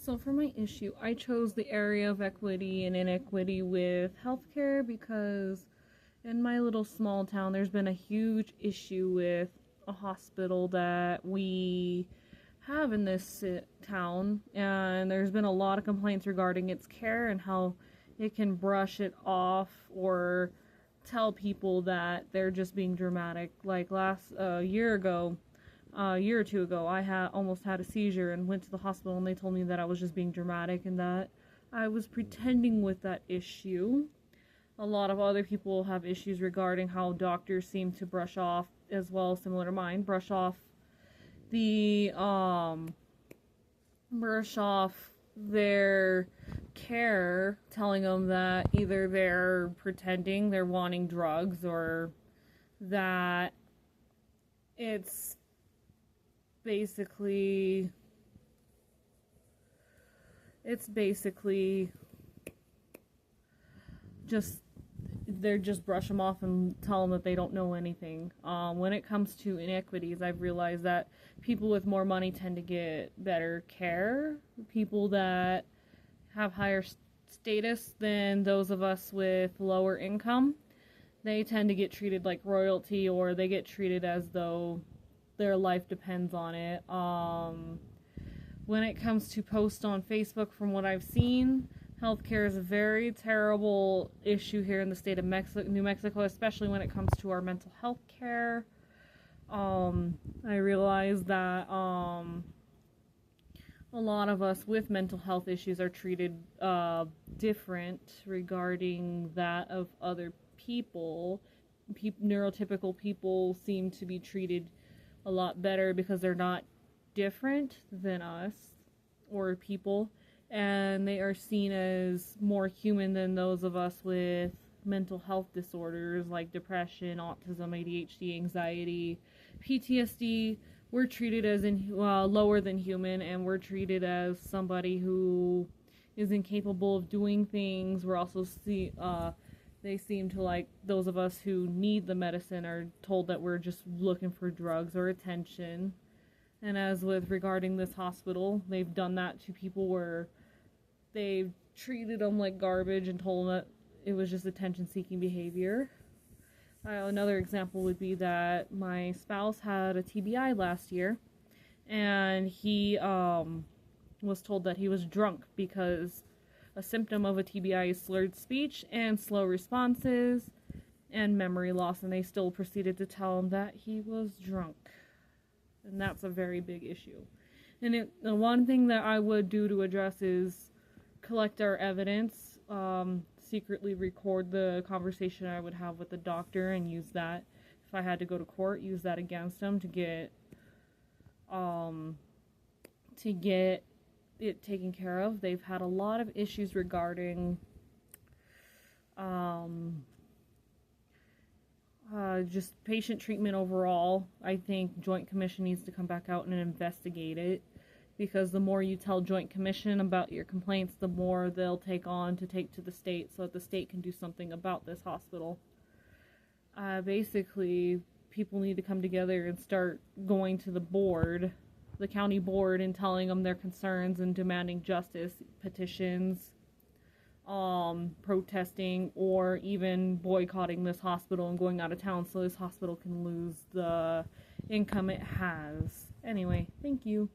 So for my issue, I chose the area of equity and inequity with healthcare because in my little small town, there's been a huge issue with a hospital that we have in this town, and there's been a lot of complaints regarding its care and how it can brush it off or tell people that they're just being dramatic. Like last year ago, a year or two ago, I had almost had a seizure and went to the hospital, and they told me that I was just being dramatic and that I was pretending with that issue. A lot of other people have issues regarding how doctors seem to brush off, as well, similar to mine, the brush off their care, telling them that either they're pretending they're wanting drugs or that it's basically just they're just brush them off and tell them that they don't know anything. When it comes to inequities, I've realized that people with more money tend to get better care. People that have higher status than those of us with lower income, they tend to get treated like royalty, or they get treated as though their life depends on it. When it comes to posts on Facebook, from what I've seen, healthcare is a very terrible issue here in the state of New Mexico, especially when it comes to our mental health care. I realize that a lot of us with mental health issues are treated different regarding that of other people. Neurotypical people seem to be treated a lot better because they're not different than us or people, and they are seen as more human than those of us with mental health disorders like depression, autism, ADHD, anxiety, PTSD. We're treated as lower than human, and we're treated as somebody who is incapable of doing things. We're also they seem to, like those of us who need the medicine, are told that we're just looking for drugs or attention. And as with regarding this hospital, they've done that to people where they've treated them like garbage and told them that it was just attention-seeking behavior. Another example would be that my spouse had a TBI last year, and he was told that he was drunk because a symptom of a TBI is slurred speech and slow responses and memory loss, and they still proceeded to tell him that he was drunk. And that's a very big issue. And the one thing that I would do to address is collect our evidence, secretly record the conversation I would have with the doctor, and use that, if I had to go to court, use that against him to get it taken care of. They've had a lot of issues regarding just patient treatment overall. I think Joint Commission needs to come back out and investigate it, because the more you tell Joint Commission about your complaints, the more they'll take to the state, so that the state can do something about this hospital. Basically, people need to come together and start going to the county board, and telling them their concerns and demanding justice, petitions, protesting, or even boycotting this hospital and going out of town so this hospital can lose the income it has. Anyway, thank you.